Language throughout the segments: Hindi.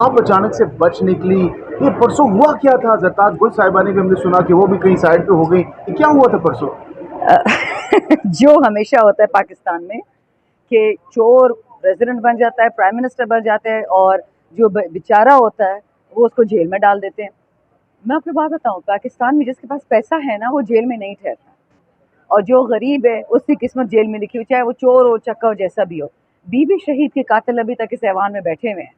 आप अचानक से बच निकली? ये परसों हुआ क्या था? ज़रताज गुल साहिबा ने भी हमने सुना कि वो भी कहीं साइड पे हो गई। ये क्या हुआ था परसों? जो हमेशा होता है पाकिस्तान में कि चोर प्रेसिडेंट बन जाता है, प्राइम मिनिस्टर बन जाते हैं और जो बेचारा होता है वो उसको जेल में डाल देते हैं। मैं आपको बात बताऊं, पाकिस्तान में जिसके पास पैसा है ना वो जेल में नहीं ठहरता, और जो गरीब है उसकी किस्मत जेल में लिखी हुई, चाहे वो चोर हो, चक्का हो, जैसा भी हो। बीबी शहीद के कातिल अभी तक इस ऐवान में बैठे हुए हैं।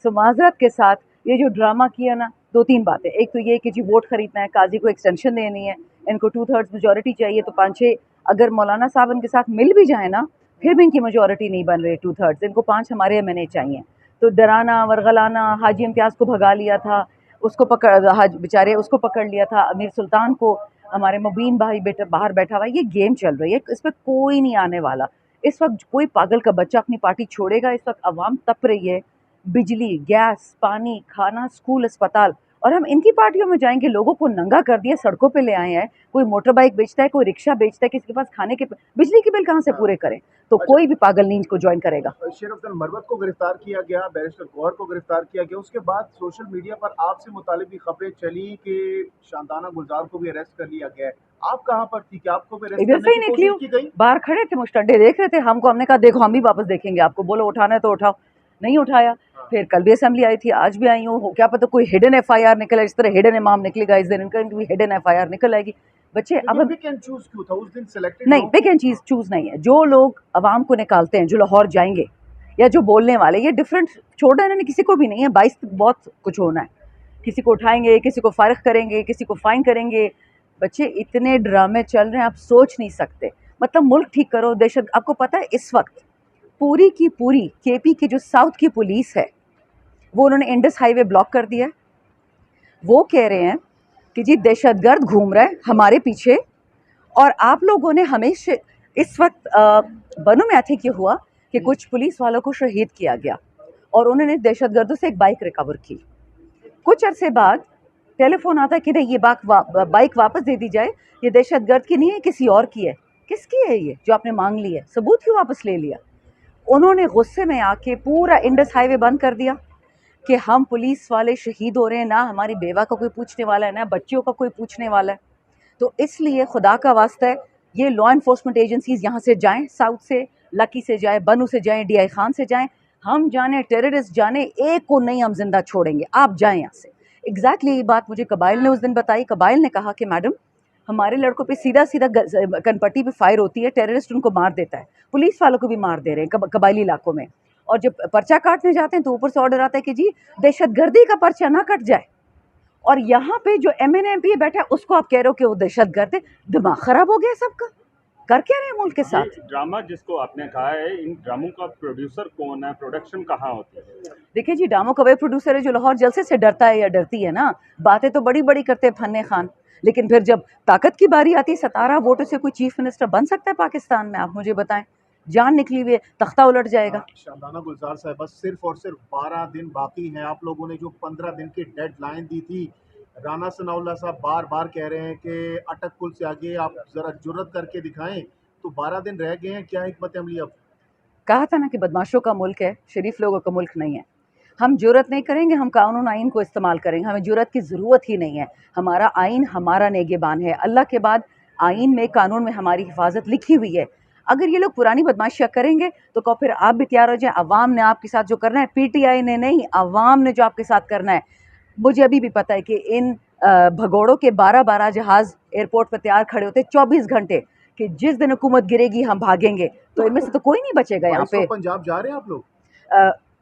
सो माजरत के साथ ये जो ड्रामा किया ना, दो तीन बातें। एक तो ये कि जी वोट खरीदना है, काजी को एक्सटेंशन देनी है, इनको 2/3 मेजोरिटी चाहिए, तो 5-6 अगर मौलाना साहब इनके साथ मिल भी जाए ना, फिर भी इनकी मेजोरिटी नहीं बन रही 2/3, इनको 5 हमारे एमएनए चाहिए। तो डराना वरगलाना, हाजी इम्तियाज़ को भगा लिया था, उसको पकड़ बेचारे उसको पकड़ लिया था, अमीर सुल्तान को, हमारे मुबीन भाई बेटा बाहर बैठा हुआ है। ये गेम चल रही है, इस पर कोई नहीं आने वाला। इस वक्त कोई पागल का बच्चा अपनी पार्टी छोड़ेगा। इस वक्त अवाम तप रही है, बिजली, गैस, पानी, खाना, स्कूल, अस्पताल, और हम इनकी पार्टियों में जाएंगे। लोगों को नंगा कर दिया, सड़कों पे ले आए हैं। कोई मोटर बाइक बेचता है, कोई रिक्शा बेचता है, किसी के पास खाने के बिजली के बिल कहाँ से पूरे करें? तो अच्छा, कोई भी पागल नहीं इनको ज्वाइन करेगा। शेर अफजल मरवत को गिरफ्तार किया गया, बैरिस्टर गौहर को गिरफ्तार किया गया। उसके बाद सोशल मीडिया पर आपसे मुतालिक भी खबरें चली कि शांताना गुलजार को भी अरेस्ट कर लिया गया है। आप कहाँ पर थी? क्या आपको भी अरेस्ट इधर करने से ही की निकली कोशिश हूँ, की गई? बाहर खड़े थे, मुस्टंडे देख रहे थे हमको। हमने कहा देखो हम भी वापस देखेंगे आपको, बोलो उठाना है तो उठाओ। नहीं उठाया। फिर कल भी असेंबली आई थी, आज भी आई हूँ। क्या पता कोई हिडन एफआईआर निकले, इस तरह हिडन इमाम निकलेगा, इस दिन इनका भी हिडन एफआईआर निकल आएगी। बच्चे अब पिक एंड चूज क्यों था उस दिन? सिलेक्टेड नहीं, लोगों पिक को एंड चीज चूज नहीं है। जो लोग अवाम को निकालते हैं, जो लाहौर जाएंगे या जो बोलने वाले, ये डिफरेंट छोड़ना इन्होंने किसी को भी नहीं है। 22 बहुत कुछ होना है, किसी को उठाएंगे, किसी को फारिग करेंगे, किसी को फाइन करेंगे। बच्चे इतने ड्रामे चल रहे हैं, आप सोच नहीं सकते। मतलब मुल्क ठीक करो, दहशत। आपको पता है इस वक्त पूरी की पूरी केपी की जो साउथ की पुलिस है, वो उन्होंने इंडस हाईवे ब्लॉक कर दिया है। वो कह रहे हैं कि जी दहशतगर्द घूम रहा है हमारे पीछे, और आप लोगों ने हमेशा इस वक्त बनू में आते क्या हुआ कि कुछ पुलिस वालों को शहीद किया गया और उन्होंने दहशतगर्दों से एक बाइक रिकवर की। कुछ अरसे बाद टेलीफोन आता है कि नहीं, ये बाइक वापस दे दी जाए, ये दहशतगर्द की नहीं है, किसी और की है। किसकी है ये जो आपने मांग ली है? सबूत क्यों वापस ले लिया? उन्होंने गुस्से में आके पूरा इंडस हाईवे बंद कर दिया कि हम पुलिस वाले शहीद हो रहे हैं, ना हमारी बेवा का कोई पूछने वाला है, ना बच्चियों का कोई पूछने वाला है। तो इसलिए खुदा का वास्ता है, ये लॉ इन्फोर्समेंट एजेंसीज यहाँ से जाएं, साउथ से, लकी से जाए, बनू से जाएं, डीआई खान से जाएं। हम जाने, टेररिस्ट जाने, एक को नहीं हम जिंदा छोड़ेंगे, आप जाएं यहाँ से। एग्जैक्टली ये बात मुझे कबाइल ने उस दिन बताई। कबाइल ने कहा कि मैडम, हमारे लड़कों पे सीधा सीधा कनपट्टी पे फायर होती है, टेररिस्ट उनको मार देता है, पुलिस वालों को भी मार दे रहे हैं कबाइली इलाकों में। और जब पर्चा काटने जाते हैं तो ऊपर से ऑर्डर आता है कि जी दहशतगर्दी का पर्चा ना कट जाए, और यहाँ पे जो एमएनएमपी बैठा है उसको आप कह रहे हो कि वो दहशतगर्द है। दिमाग खराब हो गया सबका। कर क्या रहे हैं मुल्क के साथ? ड्रामा जिसको आपने कहा है, इन ड्रामों का प्रोड्यूसर कौन है? प्रोडक्शन कहाँ होती है? देखिए जी, ड्रामों का वही प्रोड्यूसर है जो लाहौर जलसे से डरता है या डरती है ना। बातें तो बड़ी बड़ी करते हैं फन्ने खान, लेकिन फिर जब ताकत की बारी आती है, 17 वोटों से कोई चीफ मिनिस्टर बन सकता है पाकिस्तान में? आप मुझे बताएं। जान निकली हुई है, तख्ता उलट जाएगा। शांताना गुलजार साहब, बस सिर्फ और सिर्फ 12 दिन बाकी हैं। आप लोगों ने जो 15 दिन की डेडलाइन दी थी, राना सनाउल्लाह साहब बार बार कह रहे हैं कि अटक पुल से आगे आप जरा जुर्रत करके दिखाएं। तो 12 दिन रह गए हैं, क्या हिकमत अमली? अब कहा था ना कि बदमाशों का मुल्क है, शरीफ लोगों का मुल्क नहीं है। हम जुर्रत नहीं करेंगे, हम कानून आइन को इस्तेमाल करेंगे। हमें जुर्रत की ज़रूरत ही नहीं है। हमारा आइन हमारा नेगेबान है। अल्लाह के बाद आइन में, कानून में हमारी हिफाजत लिखी हुई है। अगर ये लोग पुरानी बदमाशियाँ करेंगे तो कहो फिर आप भी तैयार हो जाएं। अवाम ने आपके साथ जो करना है, पीटीआई ने नहीं, अवाम ने जो आपके साथ करना है। मुझे अभी भी पता है कि इन भगोड़ों के 12-12 जहाज़ एयरपोर्ट पर तैयार खड़े होते 24 घंटे कि जिस दिन हुकूमत गिरेगी हम भागेंगे। तो इनमें से तो कोई नहीं बचेगा यहाँ पे। पंजाब जा रहे हैं आप लोग?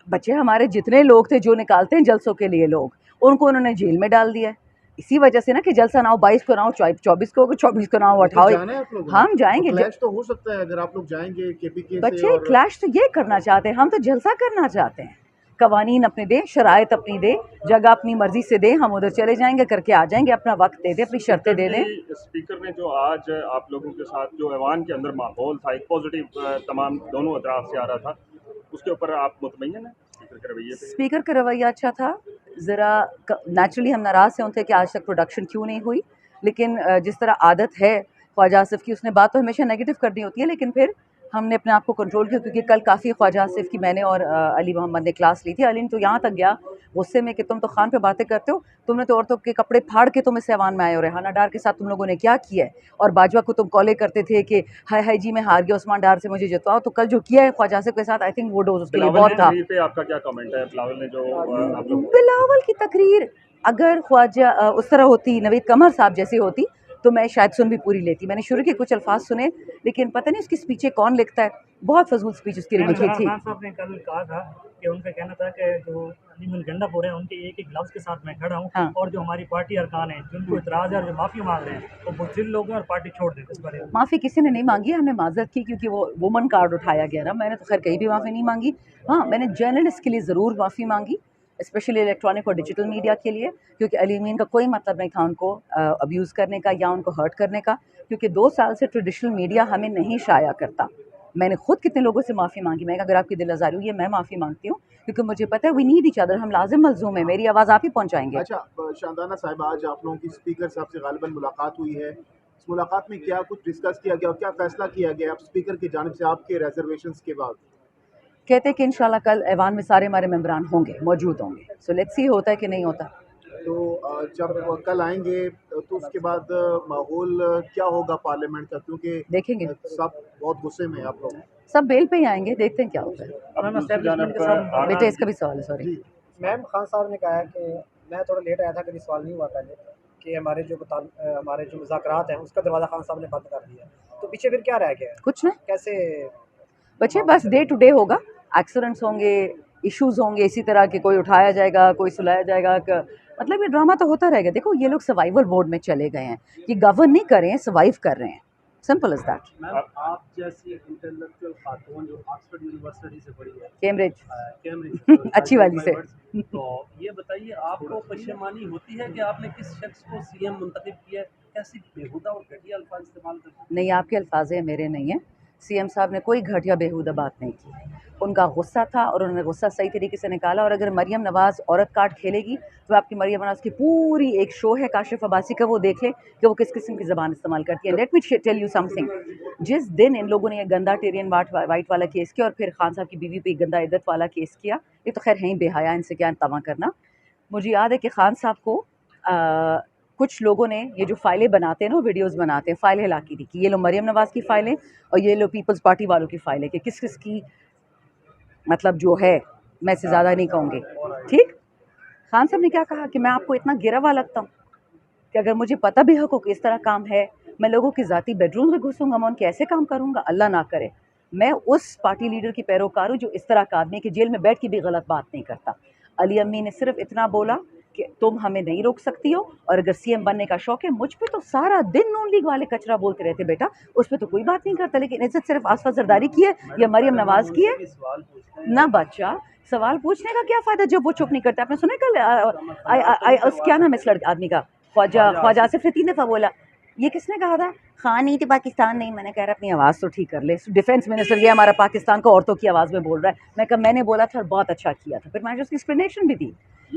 बच्चे हमारे जितने लोग थे जो निकालते हैं जलसों के लिए लोग, उनको उन्होंने जेल में डाल दिया है। इसी वजह से ना कि जलसा ना हो 22 को ना हो 24 को, 24 को ना हो 28। जाना है आप लोगों ने? हम जाएंगे। तो क्लैश तो हो सकता है अगर आप लोग जाएंगे केपीके से। बच्चे और क्लैश तो ये करना चाहते हैं, हम तो जलसा करना चाहते हैं। कवानीन अपने दे, शराइत अपनी दे, जगह अपनी मर्जी से दे, हम उधर चले जाएंगे, करके आ जाएंगे, अपना वक्त दे दे, अपनी शर्तें दे दें। स्पीकर ने जो आज आप लोगों के साथ जो ऐवान के अंदर माहौल था, एक पॉजिटिव तमाम दोनों अतराफ से आ रहा था, उसके ऊपर आप मुतमईन हैं स्पीकर के रवैये पे? स्पीकर का रवैया अच्छा था। ज़रा नेचुरली हम नाराज़ से उनसे कि आज तक प्रोडक्शन क्यों नहीं हुई, लेकिन जिस तरह आदत है ख्वाजा आसिफ की, उसने बात तो हमेशा नेगेटिव करनी होती है, लेकिन फिर हमने अपने आप को कंट्रोल किया, क्योंकि कल काफ़ी ख्वाजा आसिफ की मैंने और अली मोहम्मद ने क्लास ली थी। अली ने तो यहाँ तक गया गुस्से में कि तुम तो खान पे बातें करते हो, तुमने तो औरतों के कपड़े फाड़ के तुम इस ऐवान में आए हो, रेहाना डार के साथ तुम लोगों ने क्या किया है, और बाजवा को तुम कॉले करते थे कि हाय हाय जी मैं हार गया, उस्मान डार से मुझे जितवाओ। तो कल जो किया है ख्वाजा आसिफ के साथ, आई थिंक वो डोज उसके लिए बहुत था। पे आपका क्या कमेंट है बिलावल ने जो आप लोग बिलावल की तकरीर अगर ख्वाजा उस तरह होती, नवीद कमर साहब जैसी होती, तो मैं शायद सुन भी पूरी लेती। मैंने शुरू के कुछ अल्फाज सुने, लेकिन पता नहीं उसकी स्पीचें कौन लिखता है, बहुत फजूल स्पीच उसकी लिखी थी। खान साहब ने कल कहा था कि उनका कहना था कि जो अली गंडापुर है उनके एक एक ग्लव्स के साथ मैं खड़ा हूँ, हाँ। और जो हमारी पार्टी अरकान है जिनको इतराज़ है और जो माफ़ी मांग रहे हैं वो बुज़दिल लोग हैं और पार्टी छोड़ दें। इस बारे में माफ़ी किसी ने नहीं मांगी, हमने माजरत की क्योंकि वो वुमन कार्ड उठाया गया ना। मैंने तो खैर कहीं भी माफ़ी नहीं मांगी। हाँ, मैंने जर्नलिस्ट के लिए ज़रूर माफ़ी मांगी, स्पेशली इलेक्ट्रॉनिक और डिजिटल मीडिया के लिए, क्योंकि अली अमीन का कोई मतलब नहीं था उनको अब्यूज़ करने का या उनको हर्ट करने का, क्योंकि 2 साल से ट्रेडिशनल मीडिया हमें नहीं शाया करता। मैंने खुद कितने लोगों से माफ़ी मांगी। मैं अगर आपकी दिल आज़ारी हुई है, मैं माफ़ी मांगती हूँ, क्योंकि मुझे पता है वी नीड ईच अदर, हम लाजिम मलजूम है, मेरी आवाज़ आप ही पहुँचाएंगे। अच्छा शानदाना साहिब, आज आप लोगों की स्पीकर साहब से गालिबन मुलाकात हुई है, इस मुलाकात में क्या कुछ डिस्कस किया गया और क्या फैसला किया गया आप स्पीकर की जानिब से आपके रिजर्वेशंस के बाद? कहते हैं कि इंशाल्लाह कल ऐवान में सारे हमारे मेंबरान होंगे, मौजूद होंगे। सो लेट्स सी होता है कि नहीं होता। तो जब कल आएंगे तो उसके बाद माहौल क्या होगा पार्लियामेंट का, क्योंकि देखेंगे, सब बहुत गुस्से में हैं आप लोग। सब बेल पे ही आएंगे, देखते हैं क्या होता है। अब दूसरी जानब पर बेटे इसका भी सवाल है, सॉरी। जी मैम, खान साहब ने कहा है कि मैं थोड़ा लेट आया था, कभी सवाल नहीं हुआ पहले, कि हमारे जो मुज़ाकरात हैं उसका दरवाज़ा खान साहब ने बंद कर दिया, तो पीछे फिर क्या रह गया है? कुछ नहीं कैसे? बच्चे, बस डे टू डे होगा, एक्सीडेंट्स होंगे, इश्यूज होंगे, इसी तरह के कोई उठाया जाएगा, कोई सुलाया जाएगा। मतलब ये ड्रामा तो होता रहेगा। देखो ये लोग सर्वाइवल मोड में चले गए हैं, ये गवर्न नहीं कर रहे हैं, सर्वाइव कर रहे हैं, सिंपल इज दैट। मैम, आप जैसी इंटेलेक्चुअल खातून जो ऑक्सफोर्ड यूनिवर्सिटी से पढ़ी है, कैम्ब्रिज कैम्ब्रिज अच्छी वाली से। तो ये बताइए आपको पशेमानी होती है कि आपने किस शख्स को सीएम मुंतखब किया है? कैसी बेहुदा और घटिया अल्फाज इस्तेमाल करते हैं? नहीं, आपके अल्फाज हैं, मेरे नहीं हैं। सीएम साहब ने कोई घटिया बेहुदा बात नहीं की, उनका गुस्सा था और उन्होंने गुस्सा सही तरीके से निकाला। और अगर मरियम नवाज़ औरत कार्ड खेलेगी तो आपकी मरियम नवाज़ की पूरी एक शो है काशिफ अब्बासी का, वो देख ले कि वो किस किस्म की ज़बान इस्तेमाल करती है। Let me tell you something, जिस दिन इन लोगों ने ये गंदा टेरियन वाइट वाला केस किया और फिर खान साहब की बीवी पे गंदा इद्दत वाला केस किया, ये तो खैर है ही बेहया, इनसे क्या तवा करना। मुझे याद है कि खान साहब को कुछ लोगों ने ये जो फाइलें बनाते हैं ना, वीडियोस बनाते हैं, फाइलें ला की थी कि ये लो मरियम नवाज़ की फाइलें और ये लो पीपल्स पार्टी वालों की फाइलें, कि किस किस की मतलब जो है, मैं इससे ज़्यादा नहीं कहूँगी। ठीक, खान साहब ने क्या कहा कि मैं आपको इतना गिरा हुआ लगता हूँ कि अगर मुझे पता भी हो कि इस तरह काम है, मैं लोगों की ज़ाती बेडरूम में घुसूँगा, मैं उनके ऐसे काम करूँगा, अल्लाह ना करे। मैं उस पार्टी लीडर की पैरोकार हूँ जो इस तरह का आदमी कि जेल में बैठ के भी गलत बात नहीं करता। अली अम्मी ने सिर्फ इतना बोला कि तुम हमें नहीं रोक सकती हो, और अगर सीएम बनने का शौक है, मुझ पे तो सारा दिन नून लीग वाले कचरा बोलते रहते बेटा, उस पर तो कोई बात नहीं करता, लेकिन इज्जत सिर्फ आसफा जरदारी की है या मरियम नवाज की है ना। बच्चा, सवाल पूछने का क्या फ़ायदा जब वो चुप नहीं करता। आपने सुना कल क्या नाम है इस लड़के आदमी का, ख्वाजा आसिफ ने 3 दफ़ा बोला, ये किसने कहा था, खान नहीं थी पाकिस्तान नहीं। मैंने कह रहा अपनी आवाज़ तो ठीक कर ले, डिफेंस मिनिस्टर ये हमारा पाकिस्तान को औरतों की आवाज़ में बोल रहा है। मैं कहा मैंने बोला था और बहुत अच्छा किया था। फिर मैंने उसकी एक्सप्लेनेशन भी दी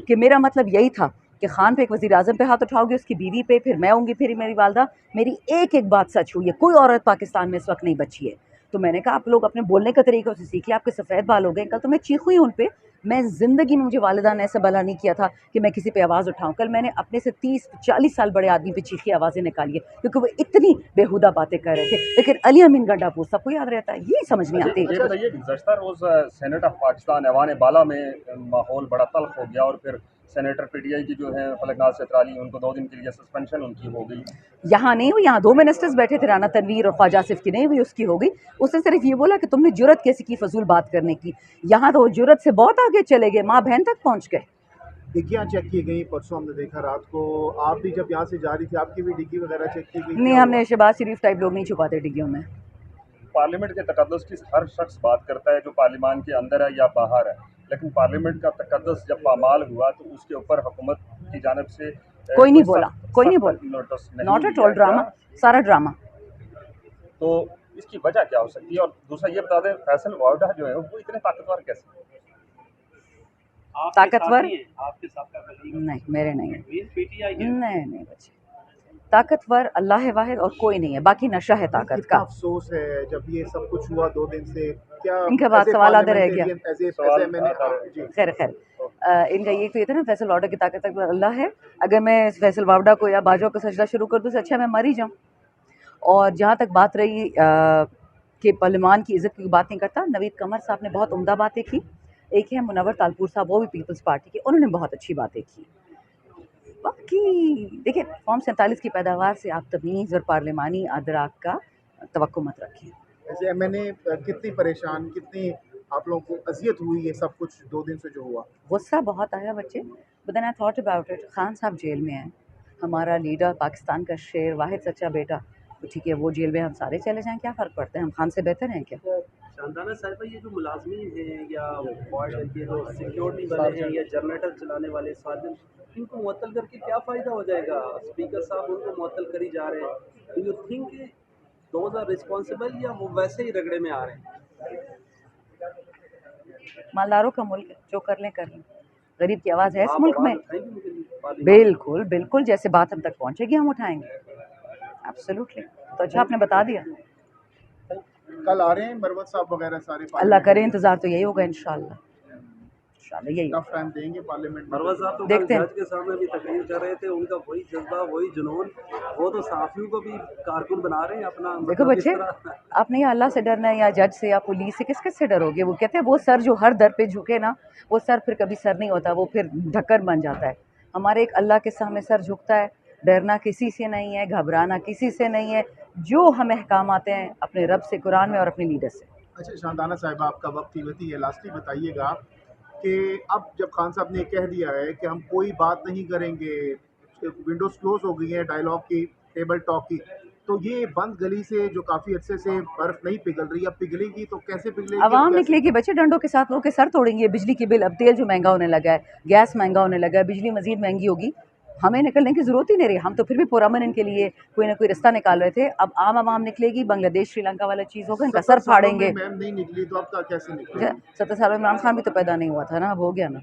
कि मेरा मतलब यही था कि खान पे एक वज़ीर आज़म पे हाथ उठाओगे, उसकी बीवी पे, फिर मैं होंगी, फिर मेरी वालदा। मेरी एक एक बात सच हुई है, कोई औरत पाकिस्तान में इस वक्त नहीं बची है। तो मैंने कहा आप लोग अपने बोलने का तरीका से सीखिए, आपके सफ़ेद बाल हो गए। कल तो मैं चीख हुई उन पर, मैं ज़िंदगी में मुझे वालिदा ने ऐसा भला नहीं किया था कि मैं किसी पे आवाज़ उठाऊं। कल मैंने अपने से 30-40 साल बड़े आदमी पे चीखी आवाज़ें निकाली है क्योंकि वो इतनी बेहुदा बातें कर रहे थे। लेकिन अली अमीन गंडापुर सबको याद रहता है, ये समझ नहीं आती। ये बताइए कि गुज़श्ता रोज़ सेनेट ऑफ पाकिस्तान ऐवान बाला में माहौल बड़ा तल्ख हो गया और फिर सेनेटर पीटीआई की जो है फलकनाज सतराली, उनको 2 दिन के लिए सस्पेंशन उनकी हो गई। यहाँ नहीं हुई, यहाँ 2 मिनिस्टर्स बैठे थे, राना तनवीर और ख्वाजा आसिफ की नहीं हुई, उसकी हो गई। उसने सिर्फ ये बोला कि तुमने जुर्रत कैसी की फजूल बात करने की। यहाँ तो वो जुर्रत से बहुत आगे चले गए, माँ बहन तक पहुँच गए। डिग्गियाँ चेक की गई परसों, हमने देखा रात को, आप भी जब यहाँ से जा रही थी आपकी भी डिग्गी वगैरह चेक की गई? नहीं, हमने शहबाज शरीफ टाइप लोग नहीं छुपाते डिग्गियों में। पार्लियामेंट के तकद्दुस की हर शख्स बात करता है जो पार्लियामान के अंदर है या बाहर है, लेकिन पार्लियामेंट का तकद्दुस जब पामाल हुआ तो उसके ऊपर हुकूमत की जानिब से कोई नहीं बोला, कोई नहीं बोला, नॉट एट ऑल, ड्रामा, सारा ड्रामा। तो इसकी वजह क्या हो सकती है? और दूसरा ये बता दें, फैसल वावडा जो है वो इतने ताकतवर कैसे? ताकतवर आपके साथ का नहीं, मेरे नहीं है। पीटीआई नहीं बच्चे, ताकतवर अल्लाह है वाहिद और कोई नहीं है, बाकी नशा है ताकत कितना का। अफसोस है जब ये सब कुछ हुआ 2 दिन से, क्या इनके बाद एज़ ए सवाल आधा रह गया। पार्लियामेंटेरियन, एज़ ए सवाल मैंने आधा रह जी खैर खैर इनका ये तो ये था ना, फैसल ऑर्डर की ताकत तक अल्लाह है। अगर मैं फैसल वावडा को या बाजवा को सजदा शुरू कर दूँ तो अच्छा मैं मर ही जाऊँ। और जहाँ तक बात रही कि पार्लियामान की इज़्ज़त की बात नहीं करता, नवीद कमर साहब ने बहुत उम्दा बातें की। एक है मुनव्वर तालपुर साहब, वो भी पीपल्स पार्टी के, उन्होंने बहुत अच्छी बातें की। बाकी देखिए, फॉर्म 47 की पैदावार से आप तमीज़ और पार्लिमानी अदराक का तवक्को मत रखिए। एज़ ए मैंने कितनी परेशान, कितनी आप लोगों को अज़ियत हुई ये सब कुछ 2 दिन से जो हुआ? गुस्सा बहुत आया बच्चे, but then I thought about it. Khan sahab jail में हैं, हमारा लीडर, पाकिस्तान का शेर, वाहिद सच्चा बेटा, तो ठीक है वो जेल में, हम सारे चले जाएं, क्या फ़र्क पड़ता है, हम खान से बेहतर हैं क्या? शानदाना साहिबा, ये जो मुलाजमीन हैं या ये जो सिक्योरिटी वाले हैं या जनरेटर चलाने वाले साधन, इनको मुअत्तल करके क्या फ़ायदा हो जाएगा? स्पीकर साहब उनको मुअत्तल करी जा रहे हैं। Do you think those are responsible या वो वैसे ही रगड़े में आ रहे हैं? मालदारों का मुल्क है, जो कर लें कर लें। गरीब की आवाज़ है इस आप मुल्क में। आवाज़ उठाएंगे उनके लिए पार्लियामेंट? बिल्कुल बिल्कुल, जैसे बात हम तक पहुंचेगी हम उठाएंगे, एब्सोल्युटली। तो अच्छा आपने बता दिया। कल आ रहे हैं मरवत साहब वगैरह सारे? अल्लाह करे, इंतज़ार तो यही होगा इंशाल्लाह, इंशाल्लाह यही होगा। टफ टाइम देंगे पार्लियामेंट में? मरवा साहब तो कल देखते हैं। जज के सामने भी तकरीर कर रहे थे, उनका वही जज्बा, वही जुनून, वो तो सहाफ़ियों को भी कारकुन बना रहे हैं अपना। देखो मतलब इस बच्चे, तरह आपने या अल्लाह से डरना है या जज से या पुलिस से, किस किस से डरोगे? वो कहते हैं वो सर जो हर दर पे झुके ना, वो सर फिर कभी सर नहीं होता, वो फिर ढक्कन बन जाता है। हमारे एक अल्लाह के सामने सर झुकता है, डरना किसी से नहीं है, घबराना किसी से नहीं है, जो हमें अहकाम आते हैं अपने रब से, कुरान में, और अपने लीडर से। अच्छा शानदाना साहिबा, आपका वक्त कीमती है, लास्टली बताइएगा कि अब जब खान साहब ने कह दिया है कि हम कोई बात नहीं करेंगे, विंडोज़ क्लोज हो गई है डायलॉग की, टेबल टॉक की, तो ये बंद गली से जो काफ़ी अरसे से बर्फ़ नहीं पिघल रही, अब पिघलेगी तो कैसे पिघलेगी? आवाम कैसे? निकलेगी बच्चे डंडों के साथ, लोगों के सर तोड़ेंगे। बिजली की बिल, अब तेल जो महंगा होने लगा है, गैस महंगा होने लगा है, बिजली मजीद महंगी होगी, हमें निकलने की ज़रूरत ही नहीं रही। हम तो फिर भी पुरअमन इनके लिए कोई ना कोई रास्ता निकाल रहे थे। अब आम आवाम निकलेगी, बांग्लादेश श्रीलंका वाला चीज़ होगा, इनका 70 सर सालों में फाड़ेंगे। मैम नहीं निकली तो अब कैसे निकलेगी? 70 सालों में इमरान खान भी तो पैदा नहीं हुआ था ना, अब हो गया ना।